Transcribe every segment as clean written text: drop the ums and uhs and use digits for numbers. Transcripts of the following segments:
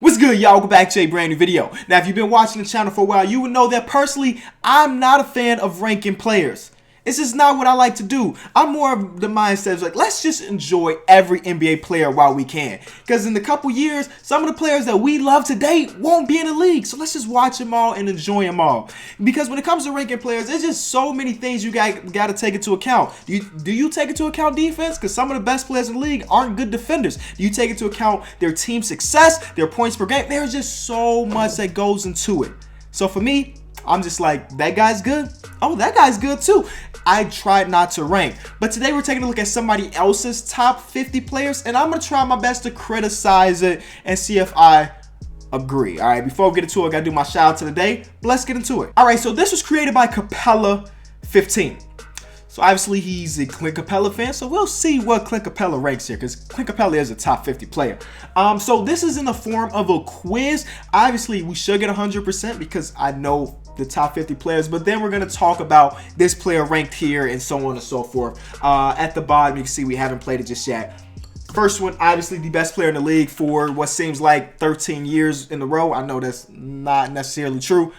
What's good, y'all? Welcome back to a brand new video. Now, if you've been watching the channel for a while, you would know that personally, I'm not a fan of ranking players. It's just not what I like to do. I'm more of the mindset of like, let's just enjoy every NBA player while we can. Because in a couple years, some of the players that we love today won't be in the league. So let's just watch them all and enjoy them all. Because when it comes to ranking players, there's just so many things you got to take into account. Do you take into account defense? Because some of the best players in the league aren't good defenders. Do you take into account their team success, their points per game? There's just so much that goes into it. So for me, I'm just like, that guy's good. Oh, that guy's good too. I tried not to rank. But today we're taking a look at somebody else's top 50 players, and I'm going to try my best to criticize it and see if I agree. All right, before we get into it, I got to do my shout out to the day. But let's get into it. All right, so this was created by Capella15. So obviously he's a Clint Capella fan, so we'll see what Clint Capella ranks here, because Clint Capella is a top 50 player. So this is in the form of a quiz. Obviously, we should get 100% because I know the top 50 players, but then we're going to talk about this player ranked here and so on and so forth. At the bottom, you can see we haven't played it just yet. First one, obviously the best player in the league for what seems like 13 years in a row. I know that's not necessarily true.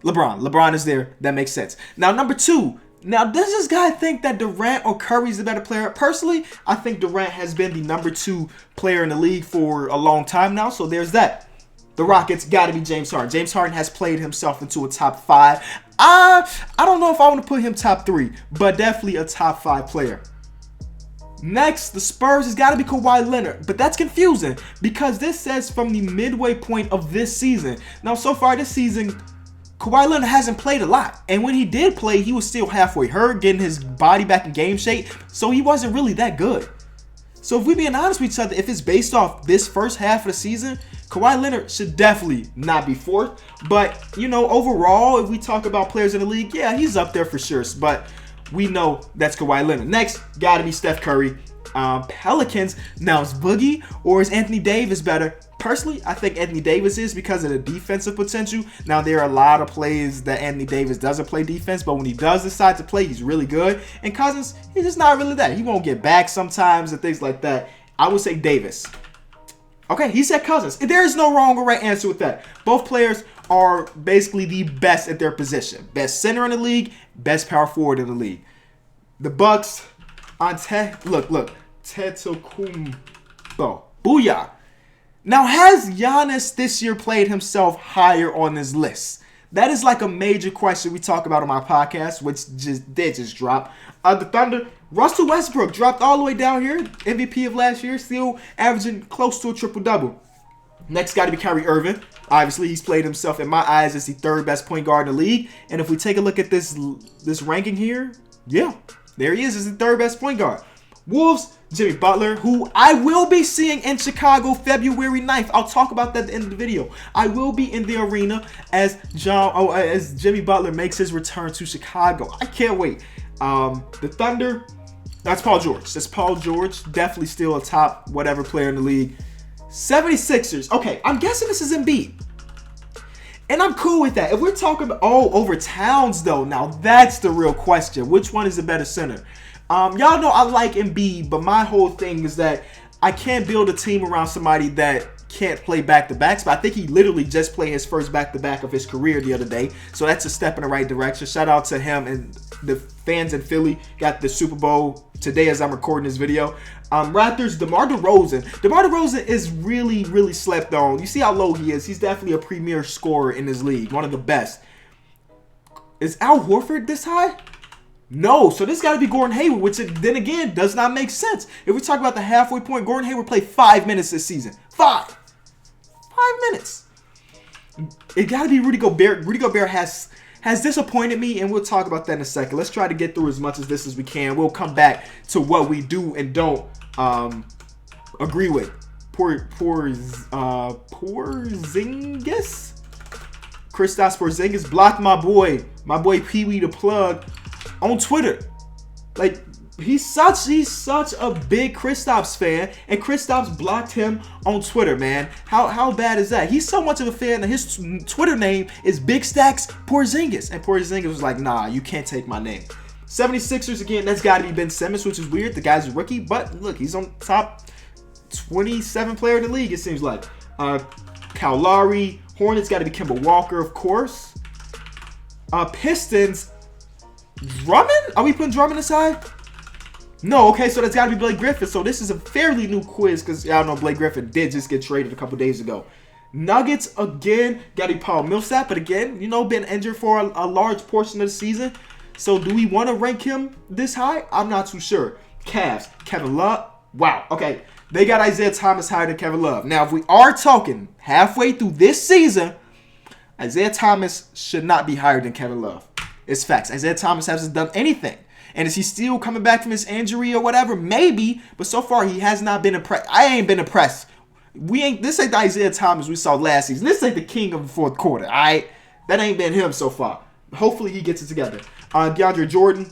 LeBron. LeBron is there. That makes sense. Now, number two. Now, does this guy think that Durant or Curry is the better player? Personally, I think Durant has been the number 2 player in the league for a long time now, so there's that. The Rockets got to be James Harden. James Harden has played himself into a top 5. I don't know if I want to put him top 3, but definitely a top 5 player. Next, the Spurs has got to be Kawhi Leonard, but that's confusing because this says from the midway point of this season. Now, so far this season, Kawhi Leonard hasn't played a lot, and when he did play, he was still halfway hurt, getting his body back in game shape, so he wasn't really that good. So if we're being honest with each other, if it's based off this first half of the season, Kawhi Leonard should definitely not be 4th, but, you know, overall, if we talk about players in the league, yeah, he's up there for sure, but we know that's Kawhi Leonard. Next, gotta be Steph Curry. Pelicans, now is Boogie or is Anthony Davis better? Personally, I think Anthony Davis is because of the defensive potential. Now, there are a lot of plays that Anthony Davis doesn't play defense, but when he does decide to play, he's really good. And Cousins, he's just not really that. He won't get back sometimes and things like that. I would say Davis. Okay, he said Cousins. There is no wrong or right answer with that. Both players are basically the best at their position. Best center in the league, best power forward in the league. The Bucks, look. Tetocumbo. Booyah. Now, has Giannis this year played himself higher on this list? That is like a major question we talk about on my podcast, which just dropped. The Thunder, Russell Westbrook dropped all the way down here. MVP of last year, still averaging close to a triple-double. Next got to be Kyrie Irving. Obviously, he's played himself, in my eyes, as the 3rd best point guard in the league. And if we take a look at this ranking here, yeah, there he is as the 3rd best point guard. Wolves, Jimmy Butler, who I will be seeing in Chicago February 9th. I'll talk about that at the end of the video. I will be in the arena as Jimmy Butler makes his return to Chicago. I can't wait. The Thunder, that's Paul George. That's Paul George. Definitely still a top whatever player in the league. 76ers. Okay, I'm guessing this is Embiid. And I'm cool with that. If we're talking about, over Towns, though, now that's the real question. Which one is the better center? Y'all know I like Embiid, but my whole thing is that I can't build a team around somebody that can't play back-to-backs, but I think he literally just played his first back-to-back of his career the other day, so that's a step in the right direction. Shout out to him, and the fans in Philly got the Super Bowl today as I'm recording this video. Raptors, Demar Derozan. Demar Derozan is really, really slept on. You see how low he is. He's definitely a premier scorer in this league, one of the best. Is Al Horford this high? No, so this got to be Gordon Hayward, which then again does not make sense. If we talk about the halfway point, Gordon Hayward played 5 minutes this season. 5 minutes. It got to be Rudy Gobert. Rudy Gobert has disappointed me, and we'll talk about that in a second. Let's try to get through as much of this as we can. We'll come back to what we do and don't agree with. Porzingis? Kristaps Porzingis blocked my boy Pee-wee the Plug on Twitter. Like, he's such a big Kristaps fan, and Kristaps blocked him on Twitter, man. How bad is that? He's so much of a fan that his Twitter name is Big Stacks Porzingis, and Porzingis was like, nah, you can't take my name. 76ers, again, that's got to be Ben Simmons, which is weird. The guy's a rookie, but look, he's on top 27 player in the league, it seems like. Kyle Lowry. Hornets got to be Kemba Walker, of course. Pistons, Drummond? Are we putting Drummond aside? No, okay, so that's got to be Blake Griffin. So this is a fairly new quiz because y'all know Blake Griffin did just get traded a couple days ago. Nuggets, again, got to be Paul Millsap. But again, you know, been injured for a large portion of the season. So do we want to rank him this high? I'm not too sure. Cavs, Kevin Love. Wow, okay. They got Isaiah Thomas higher than Kevin Love. Now, if we are talking halfway through this season, Isaiah Thomas should not be higher than Kevin Love. It's facts. Isaiah Thomas hasn't done anything. And is he still coming back from his injury or whatever? Maybe. But so far, he has not been impressed. I ain't been impressed. This ain't the Isaiah Thomas we saw last season. This ain't the king of the fourth quarter, all right? That ain't been him so far. Hopefully, he gets it together. DeAndre Jordan.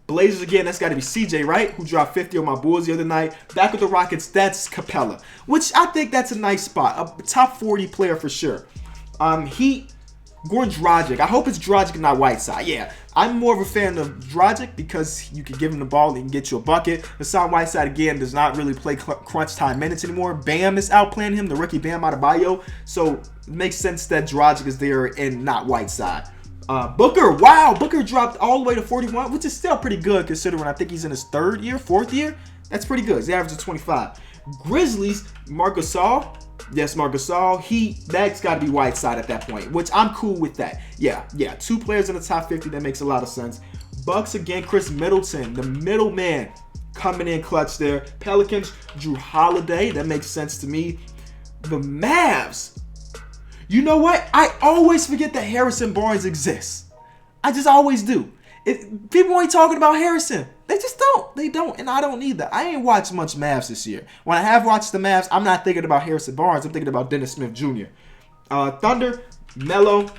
Blazers again, that's got to be CJ, right? Who dropped 50 on my Bulls the other night. Back with the Rockets, that's Capella. Which I think that's a nice spot. A top 40 player for sure. Heat, Goran Dragic. I hope it's Dragic and not Whiteside. Yeah, I'm more of a fan of Dragic because you can give him the ball and he can get you a bucket. Hassan Whiteside, again, does not really play crunch time minutes anymore. Bam is outplaying him, the rookie Bam Adebayo. So it makes sense that Dragic is there and not Whiteside. Booker, wow, Booker dropped all the way to 41, which is still pretty good considering I think he's in his fourth year. That's pretty good. He's averaging 25. Grizzlies, Marc Gasol. Yes, Marc Gasol. That's got to be Whiteside at that point, which I'm cool with that. Yeah. 2 players in the top 50. That makes a lot of sense. Bucks again, Chris Middleton, the middleman, coming in clutch there. Pelicans, Drew Holiday. That makes sense to me. The Mavs. You know what? I always forget that Harrison Barnes exists. I just always do. People ain't talking about Harrison. They just don't. They don't, and I don't either. I ain't watched much Mavs this year. When I have watched the Mavs, I'm not thinking about Harrison Barnes. I'm thinking about Dennis Smith Jr. Thunder, Melo.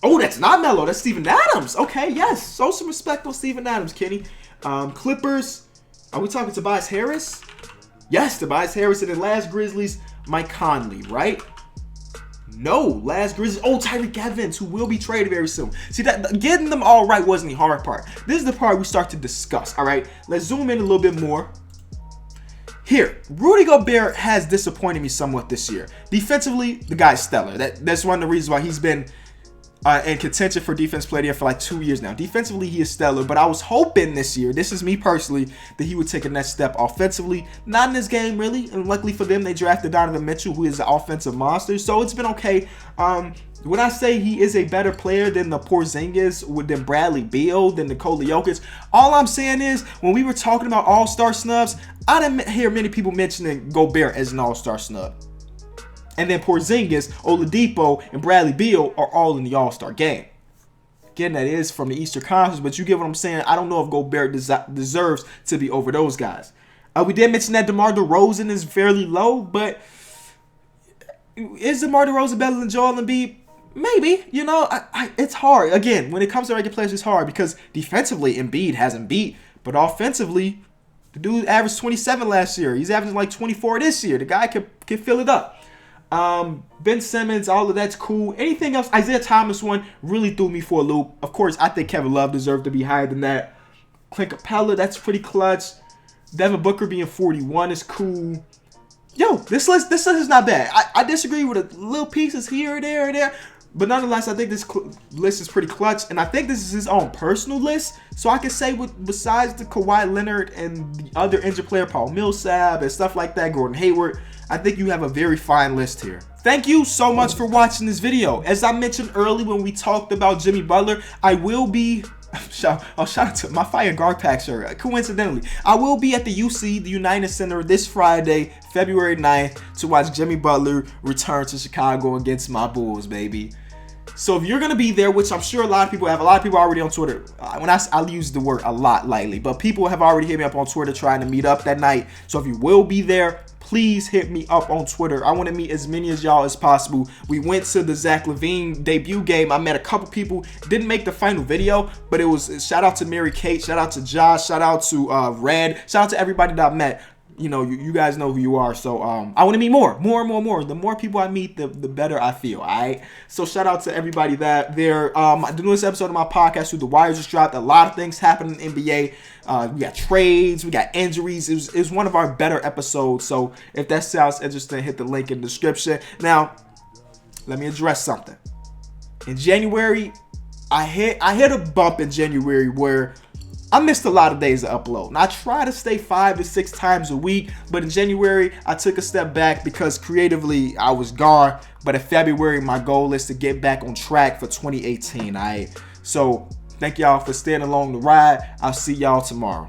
Oh, that's not Melo. That's Steven Adams. Okay, yes. Show some respect on Steven Adams, Kenny. Clippers. Are we talking Tobias Harris? Yes, Tobias Harris. And then last Grizzlies, Mike Conley, right? No, last Grizzlies. Oh, Tyreke Evans, who will be traded very soon. See, that getting them all right wasn't the hard part. This is the part we start to discuss, all right? Let's zoom in a little bit more. Here, Rudy Gobert has disappointed me somewhat this year. Defensively, the guy's stellar. That's one of the reasons why he's been in contention for Defense Player of the Year for like 2 years now. Defensively, he is stellar, but I was hoping this year, this is me personally, that he would take a next step offensively. Not in this game, really, and luckily for them, they drafted Donovan Mitchell, who is an offensive monster, so it's been okay. When I say he is a better player than the Porzingis, than Bradley Beal, than Nikola Jokic, all I'm saying is, when we were talking about all-star snubs, I didn't hear many people mentioning Gobert as an all-star snub. And then Porzingis, Oladipo, and Bradley Beal are all in the All-Star game. Again, that is from the Eastern Conference, but you get what I'm saying. I don't know if Gobert deserves to be over those guys. We did mention that DeMar DeRozan is fairly low, but is DeMar DeRozan better than Joel Embiid? Maybe. You know, it's hard. Again, when it comes to regular players, it's hard because defensively, Embiid hasn't beat, but offensively, the dude averaged 27 last year. He's averaging like 24 this year. The guy can fill it up. Ben Simmons, all of that's cool. Anything else? Isaiah Thomas one really threw me for a loop. Of course, I think Kevin Love deserved to be higher than that. Clint Capella, that's pretty clutch. Devin Booker being 41 is cool. Yo, this list is not bad. I disagree with a little pieces here, there, and there. But nonetheless, I think this list is pretty clutch. And I think this is his own personal list. So I can say besides the Kawhi Leonard and the other injured player, Paul Millsap and stuff like that, Gordon Hayward, I think you have a very fine list here. Thank you so much for watching this video. As I mentioned earlier when we talked about Jimmy Butler, I will be... shout out to my Fire Guard Pack shirt. Coincidentally, I will be at the UC, the United Center, this Friday, February 9th, to watch Jimmy Butler return to Chicago against my Bulls, baby. So if you're going to be there, which I'm sure a lot of people have, a lot of people already on Twitter. When I use the word a lot lightly, but people have already hit me up on Twitter trying to meet up that night. So if you will be there, please hit me up on Twitter. I want to meet as many as y'all as possible. We went to the Zach LaVine debut game. I met a couple people. Didn't make the final video, but it was shout out to Mary Kate, shout out to Josh, shout out to Red, shout out to everybody that I met. you know, you guys know who you are. So I want to meet more. The more people I meet, the better I feel. All right. So shout out to everybody that there. The newest episode of my podcast, Through the Wires, just dropped. A lot of things happening in the NBA. We got trades, we got injuries. It was one of our better episodes. So if that sounds interesting, hit the link in the description. Now, let me address something. In January, I hit a bump in January where I missed a lot of days to upload. And I try to stay 5 to 6 times a week, but in January, I took a step back because creatively I was gone. But in February, my goal is to get back on track for 2018. So thank y'all for staying along the ride. I'll see y'all tomorrow.